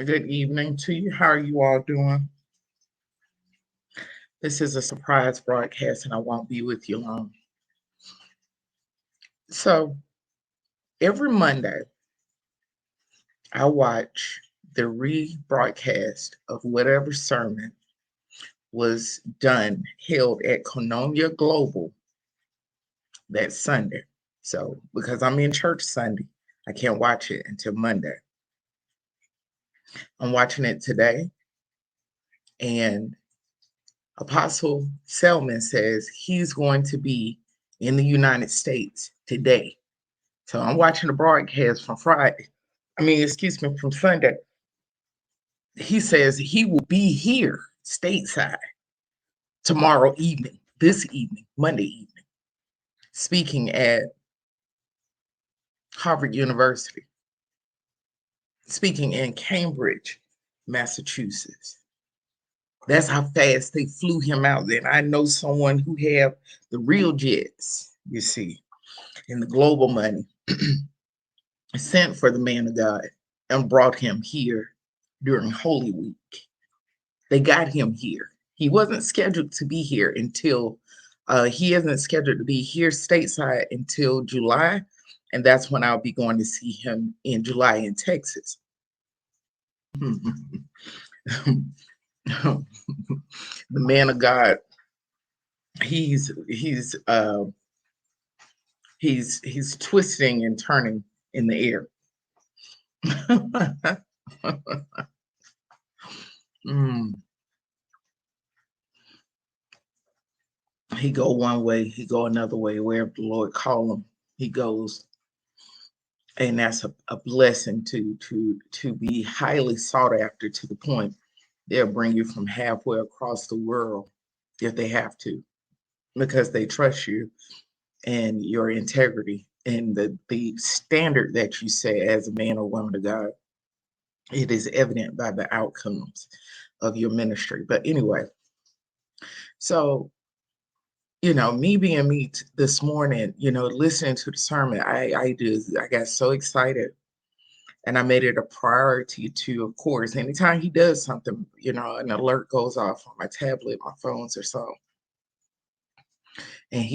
Good evening to you. How are you all doing? This is a surprise broadcast and I won't be with you long. So, every Monday, I watch the rebroadcast of whatever sermon was held at Koinonia Global that Sunday. So, because I'm in church Sunday, I can't watch it until Monday. I'm watching it today, and Apostle Selman says he's going to be in the United States today. So I'm watching the broadcast from Friday. From Sunday. He says he will be here stateside tomorrow evening, this evening, Monday evening, speaking at Harvard University, speaking in Cambridge, Massachusetts. That's how fast they flew him out. And I know someone who have the real jets, you see, and the global money sent for the man of God and brought him here during Holy Week. They got him here. He wasn't scheduled to be here until he isn't scheduled to be here stateside until July. And that's when I'll be going to see him in July in Texas. The man of God, he's twisting and turning in the air. Mm. He go one way, he go another way. Wherever the Lord call him, he goes. And that's a blessing to be highly sought after, to the point they'll bring you from halfway across the world if they have to, because they trust you and your integrity and the standard that you set as a man or woman of God. It is evident by the outcomes of your ministry. But anyway, so me being me this morning, listening to the sermon, I got so excited, and I made it a priority to, of course, anytime he does something, an alert goes off on my tablet, my phones or so. And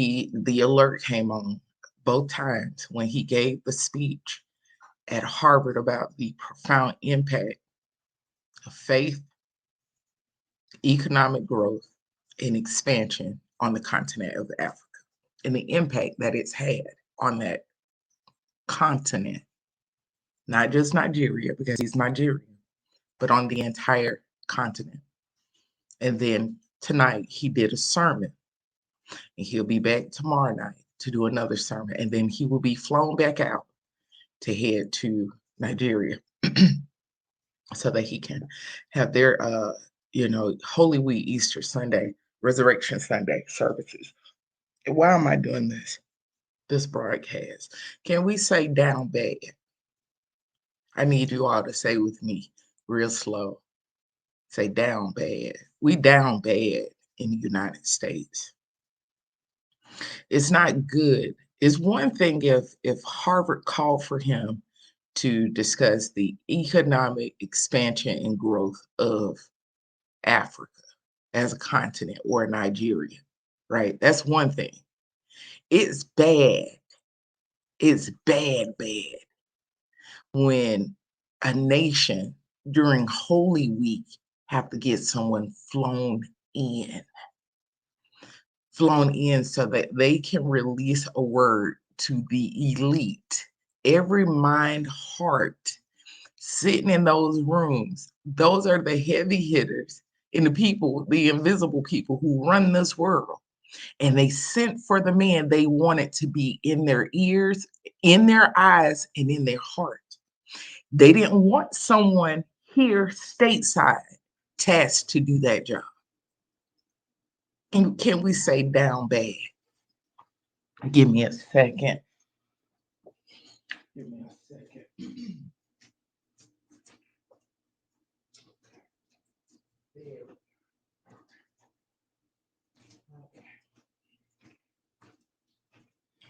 the alert came on both times when he gave the speech at Harvard about the profound impact of faith, economic growth, and expansion on the continent of Africa, and the impact that it's had on that continent, not just Nigeria, because he's Nigerian, but on the entire continent. And then tonight he did a sermon, and he'll be back tomorrow night to do another sermon. And then he will be flown back out to head to Nigeria so that he can have their, Holy Week, Easter Sunday, Resurrection Sunday services. And why am I doing this broadcast? Can we say down bad? I need you all to say with me real slow. Say down bad. We down bad in the United States. It's not good. It's one thing if Harvard called for him to discuss the economic expansion and growth of Africa as a continent, or Nigeria, right? That's one thing. It's bad. It's bad when a nation during Holy Week have to get someone in so that they can release a word to the elite. Every mind, heart sitting in those rooms, those are the heavy hitters and the people, the invisible people who run this world. And they sent for the man they wanted to be in their ears, in their eyes, and in their heart. They didn't want someone here stateside tasked to do that job. And can we say down bad? Give me a second. Give me a second.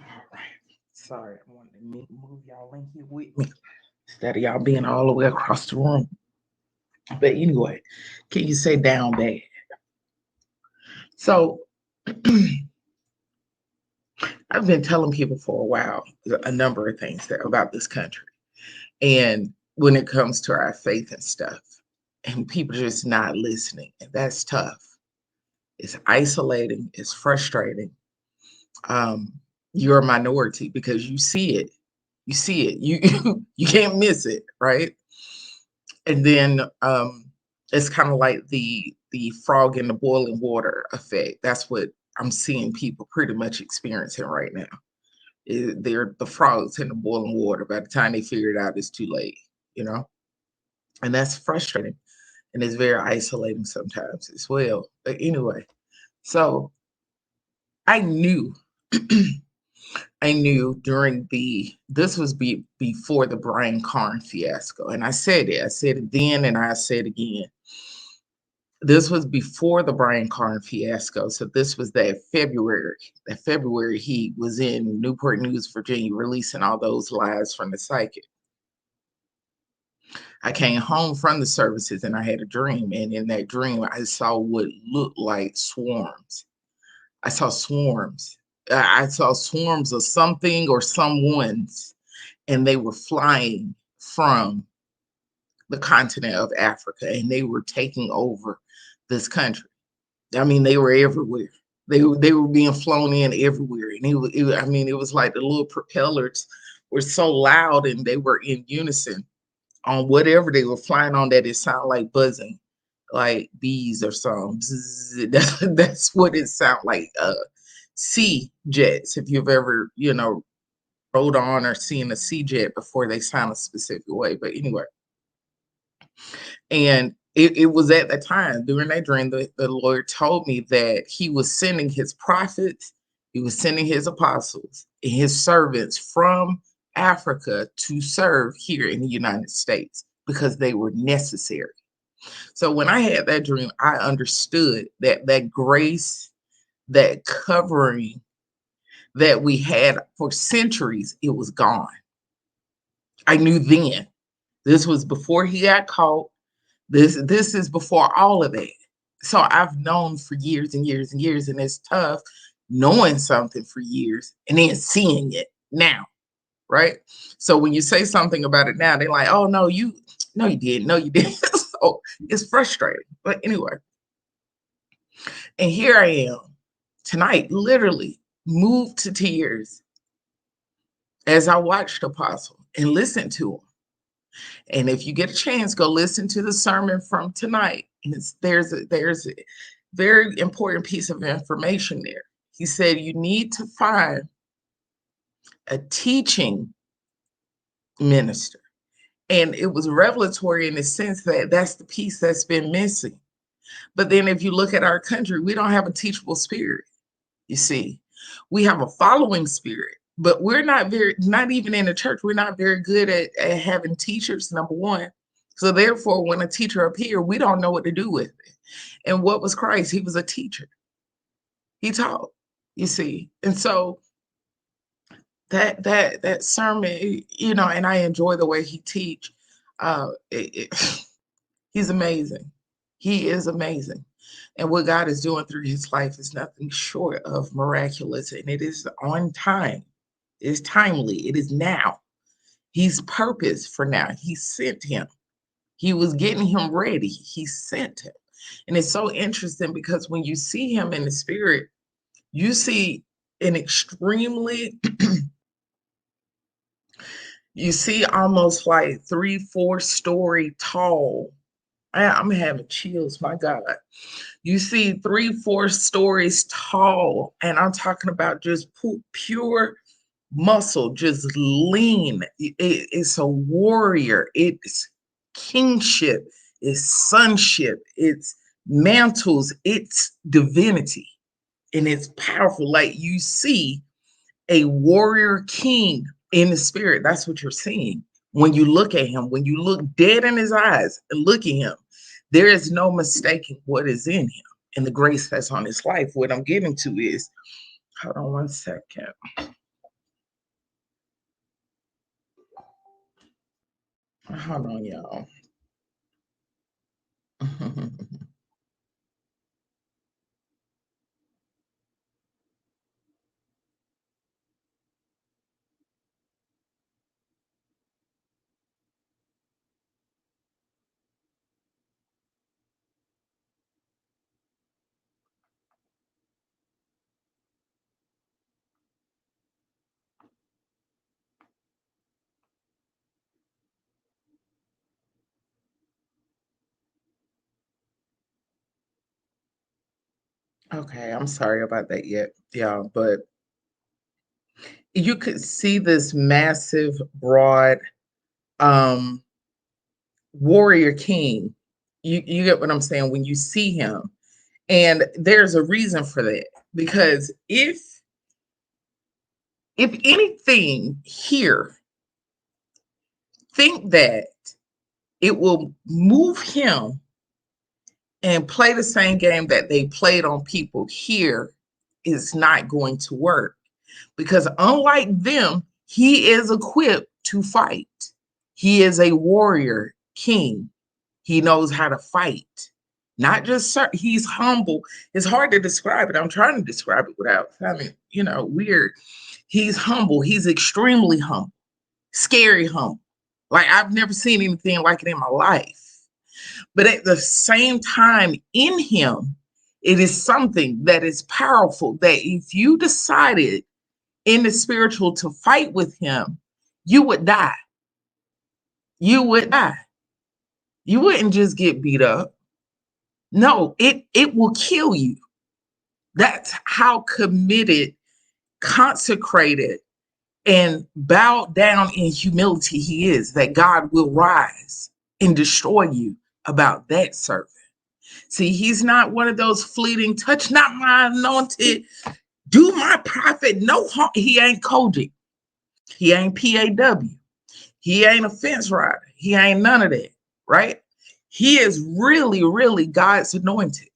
All right. Sorry, I wanted to move y'all in here with me instead of y'all being all the way across the room. But anyway, can you say down bad? So I've been telling people for a while a number of things about this country. And when it comes to our faith and stuff, and people just not listening, and that's tough. It's isolating, it's frustrating. Um, you're a minority because you see it. You see it. You can't miss it, right? And then it's kind of like the frog in the boiling water effect. That's what I'm seeing people pretty much experiencing right now. They're the frogs in the boiling water. By the time they figure it out, it's too late, you know? And that's frustrating. And it's very isolating sometimes as well. But anyway, so I knew I knew during this was before the Brian Carn fiasco. And I said it then and I said again. This was before the Brian Carn fiasco. So this was that February. That February he was in Newport News, Virginia, releasing all those lies from the psychic. I came home from the services and I had a dream. And in that dream, I saw what looked like swarms. I saw swarms. I saw swarms of something or someone's, and they were flying from the continent of Africa and they were taking over this country. I mean, they were everywhere. They were being flown in everywhere, and I mean, it was like the little propellers were so loud, and they were in unison on whatever they were flying on that it sounded like buzzing, like bees or something. That's what it sounded like. Sea jets. If you've ever, rode on or seen a sea jet before, they sound a specific way. But anyway, and it was at the time during that dream the Lord told me that he was sending his prophets, he was sending his apostles and his servants from Africa to serve here in the United States because they were necessary. So when I had that dream, I understood that that grace, that covering that we had for centuries, it was gone. I knew then. This was before he got caught. This is before all of that. So I've known for years and years and years, and it's tough knowing something for years and then seeing it now, right? So when you say something about it now, they're like, "Oh no, you didn't, no, you didn't." So it's frustrating. But anyway, and here I am tonight, literally moved to tears as I watched Apostle and listened to him. And if you get a chance, go listen to the sermon from tonight. And there's a very important piece of information there. He said you need to find a teaching minister. And it was revelatory in the sense that that's the piece that's been missing. But then if you look at our country, we don't have a teachable spirit. You see, we have a following spirit, but we're not even in the church, we're not very good at having teachers, number one. So therefore, when a teacher appears, we don't know what to do with it. And what was Christ? He was a teacher. He taught, you see. And so that sermon, and I enjoy the way he teach. He's amazing. He is amazing. And what God is doing through his life is nothing short of miraculous. And it is on time. It is timely. It is now. He's purpose for now. He sent him. He was getting him ready. He sent him. And it's so interesting because when you see him in the spirit, you see an extremely, you see almost like 3-4 story tall. I'm having chills, my God. You see 3-4 stories tall, and I'm talking about just pure muscle, just lean. It's a warrior. It's kingship. It's sonship. It's mantles. It's divinity, and it's powerful. Like you see a warrior king in the spirit. That's what you're seeing when you look at him. When you look dead in his eyes and look at him, there is no mistaking what is in him and the grace that's on his life. What I'm getting to is, hold on one second. Hold on, y'all. Okay, I'm sorry about that yet. Yeah, but you could see this massive, broad um warrior king. You get what I'm saying when you see him. And there's a reason for that. Because if anything here, think that it will move him and play the same game that they played on people here is not going to work. Because unlike them, he is equipped to fight. He is a warrior king. He knows how to fight. Not just he's humble. It's hard to describe it. I'm trying to describe it without sounding, weird. He's humble. He's extremely humble. Scary humble. Like I've never seen anything like it in my life. But at the same time, in him, it is something that is powerful that if you decided in the spiritual to fight with him, you would die. You would die. You wouldn't just get beat up. No, it will kill you. That's how committed, consecrated, and bowed down in humility he is, that God will rise and destroy you about that servant. See, he's not one of those fleeting, touch not my anointed, do my prophet no harm. He ain't Kojic. He ain't PAW. He ain't a fence rider. He ain't none of that, right? He is really, really God's anointed.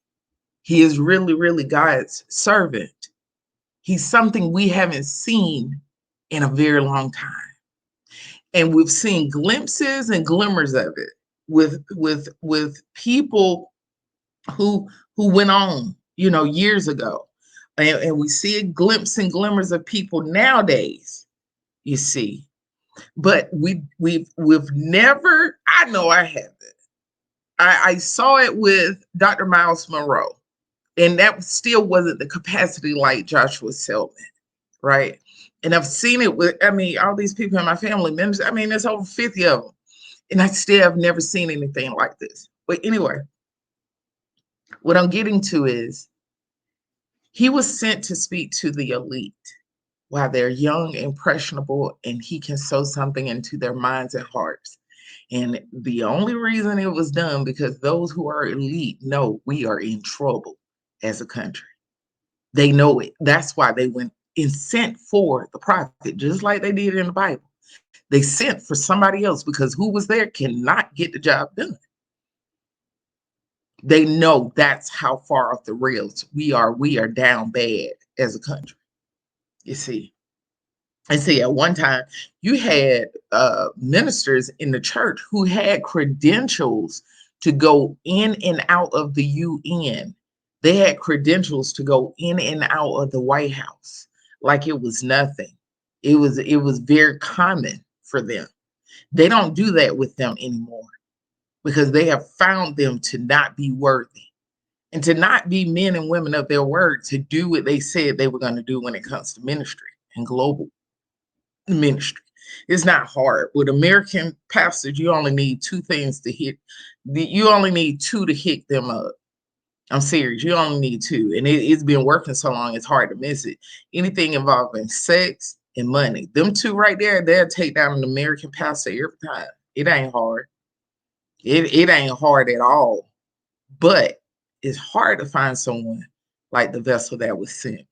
He is really, really God's servant. He's something we haven't seen in a very long time. And we've seen glimpses and glimmers of it with people who went on, years ago. And we see a glimpse and glimmers of people nowadays, you see. But we've never, I know I haven't. I saw it with Dr. Miles Monroe, and that still wasn't the capacity like Joshua Selman, right? And I've seen it with, all these people in my family members. There's over 50 of them, and I still have never seen anything like this. But anyway, what I'm getting to is he was sent to speak to the elite while they're young, impressionable, and he can sow something into their minds and hearts. And the only reason it was done because those who are elite know we are in trouble as a country. They know it. That's why they went and sent for the prophet, just like they did in the Bible. They sent for somebody else because who was there cannot get the job done. They know that's how far off the rails we are. We are down bad as a country. You see. And see, at one time, you had ministers in the church who had credentials to go in and out of the UN. They had credentials to go in and out of the White House like it was nothing. It was very common for them. They don't do that with them anymore because they have found them to not be worthy and to not be men and women of their word to do what they said they were going to do when it comes to ministry and global ministry. It's not hard. With American pastors, you only need two things to hit. You only need two to hit them up. I'm serious. You only need two. And it's been working so long, it's hard to miss it. Anything involving sex and money. Them two right there, they'll take down an American pastor every time. It ain't hard. It ain't hard at all. But it's hard to find someone like the vessel that was sent.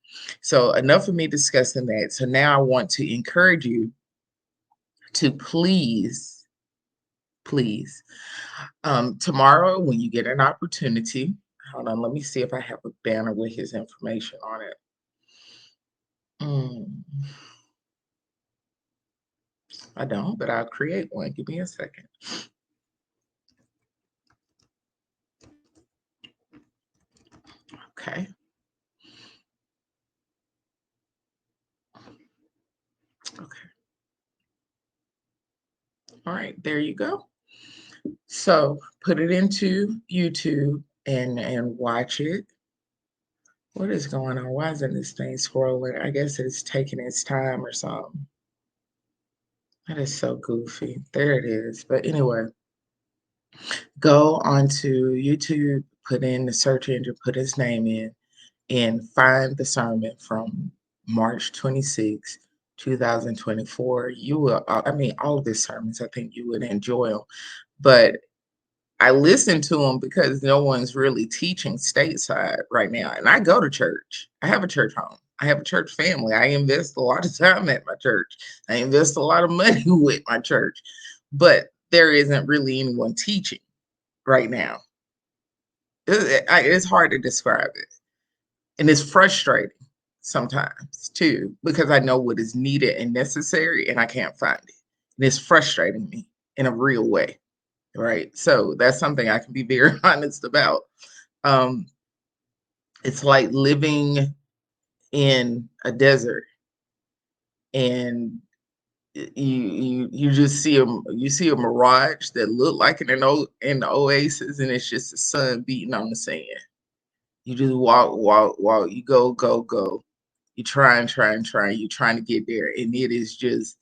So enough of me discussing that. So now I want to encourage you to please, tomorrow when you get an opportunity, hold on, let me see if I have a banner with his information on it. I don't, but I'll create one. Give me a second. Okay. Okay. All right. There you go. So put it into YouTube and watch it. What is going on? Why isn't this thing scrolling? I guess it's taking its time or something. That is so goofy. There it is. But anyway, go onto YouTube, put in the search engine, put his name in, and find the sermon from March 26, 2024. You will, I mean, all of his sermons, I think you would enjoy them. But I listen to them because no one's really teaching stateside right now. And I go to church. I have a church home. I have a church family. I invest a lot of time at my church. I invest a lot of money with my church. But there isn't really anyone teaching right now. It's hard to describe it. And it's frustrating sometimes too, because I know what is needed and necessary and I can't find it. And it's frustrating me in a real way. Right. So that's something I can be very honest about. Um, it's like living in a desert and you just see a mirage that look like an oasis, and it's just the sun beating on the sand. You just walk, you go. You try and try and try, you're trying to get there, and it is just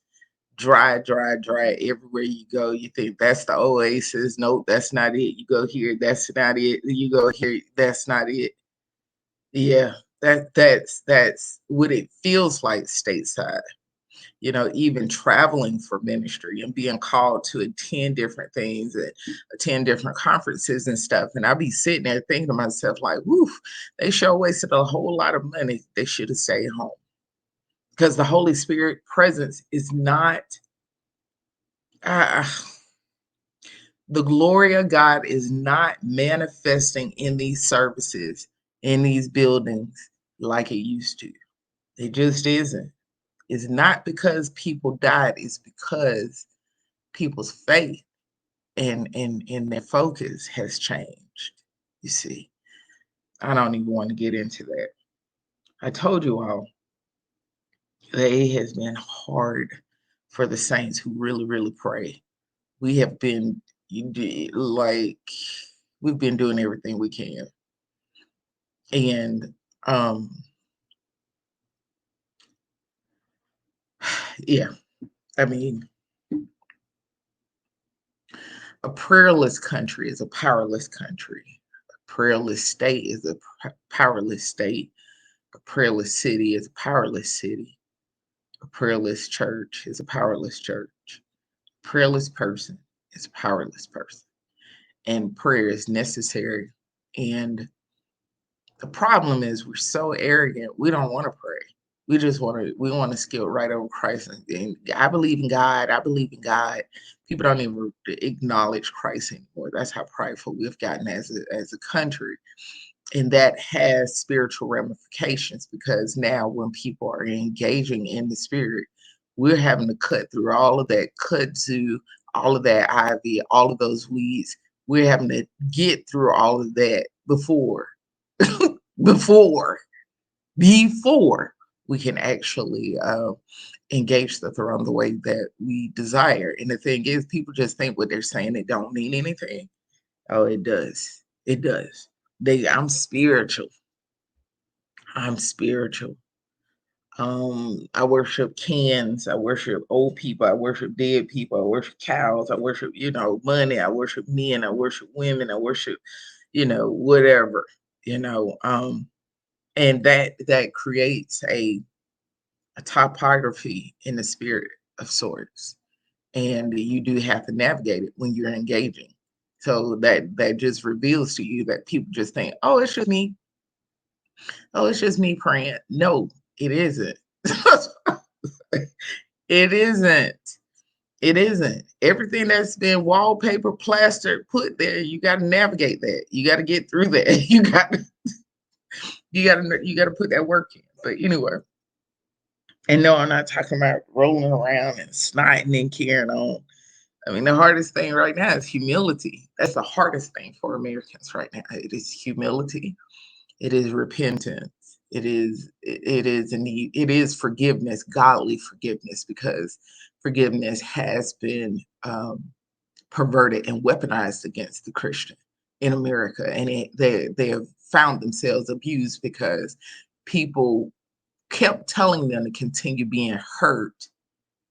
dry everywhere you go. You think that's the oasis. Nope, that's not it. You go here, that's not it. You go here, that's not it. Yeah, that's what it feels like stateside. Even traveling for ministry and being called to attend different things and attend different conferences and stuff. And I'll be sitting there thinking to myself, like, woof, they sure wasted a whole lot of money. They should have stayed home. Because the Holy Spirit presence is not uh, the glory of God is not manifesting in these services, in these buildings like it used to. It just isn't. It's not because people died, it's because people's faith and their focus has changed. You see, I don't even want to get into that. I told you all that it has been hard for the saints who really, really pray. We have been like we've been doing everything we can. And yeah, I mean, a prayerless country is a powerless country. A prayerless state is a powerless state. A prayerless city is a powerless city. A prayerless church is a powerless church. A prayerless person is a powerless person. And prayer is necessary. And the problem is we're so arrogant, we don't want to pray. We want to skip right over Christ. And I believe in God. I believe in God. People don't even acknowledge Christ anymore. That's how prideful we've gotten as a country. And that has spiritual ramifications, because now when people are engaging in the spirit, we're having to cut through all of that kudzu, all of that ivy, all of those weeds. We're having to get through all of that before before we can actually engage the throne the way that we desire. And the thing is, people just think what they're saying, it don't mean anything. Oh, it does. It does. I'm spiritual. I'm spiritual. I worship cans. I worship old people. I worship dead people. I worship cows. I worship, money. I worship men. I worship women. I worship, whatever, you know. And that creates a topography in the spirit of sorts, and you do have to navigate it when you're engaging. So that just reveals to you that people just think, oh, it's just me. Oh, it's just me praying. No, it isn't. It isn't. It isn't. Everything that's been wallpaper, plastered, put there, you got to navigate that. You got to get through that. You got to put that work in. But anyway, and no, I'm not talking about rolling around and snotting and carrying on. I mean, the hardest thing right now is humility. That's the hardest thing for Americans right now. It is humility. It is repentance. It is forgiveness, godly forgiveness, because forgiveness has been perverted and weaponized against the Christian in America, and they have found themselves abused because people kept telling them to continue being hurt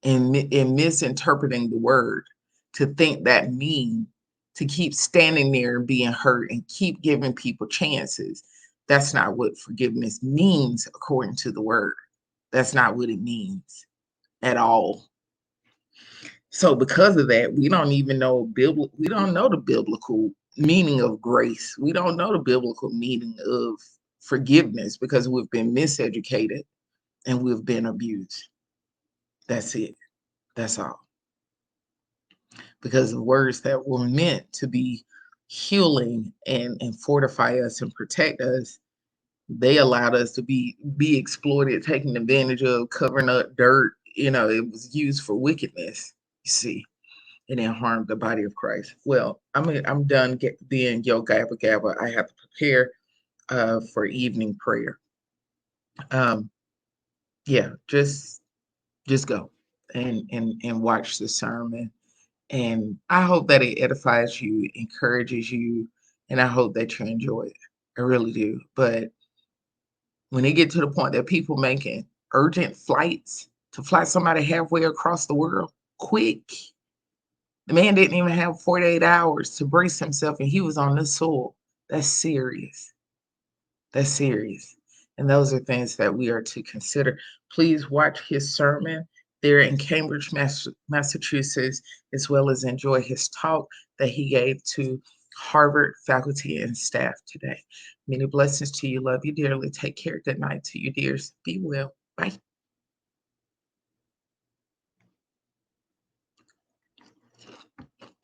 and misinterpreting the word to think that mean to keep standing there and being hurt and keep giving people chances. That's not what forgiveness means according to the word. That's not what it means at all. So because of that, we don't even know we don't know the biblical meaning of grace. We don't know the biblical meaning of forgiveness because we've been miseducated and we've been abused. That's it. That's all. Because the words that were meant to be healing and fortify us and protect us, they allowed us to be exploited, taken advantage of, covering up dirt. It was used for wickedness, you see, and it harmed the body of Christ. Well, I'm done being yo gabba gabba. I have to prepare for evening prayer. Yeah, just go and watch the sermon. And I hope that it edifies you, encourages you, and I hope that you enjoy it. I really do. But when it get to the point that people making urgent flights to fly somebody halfway across the world, quick. The man didn't even have 48 hours to brace himself, and he was on the soil. That's serious. That's serious. And those are things that we are to consider. Please watch his sermon there in Cambridge, Massachusetts, as well as enjoy his talk that he gave to Harvard faculty and staff today. Many blessings to you. Love you dearly. Take care. Good night to you, dears. Be well. Bye.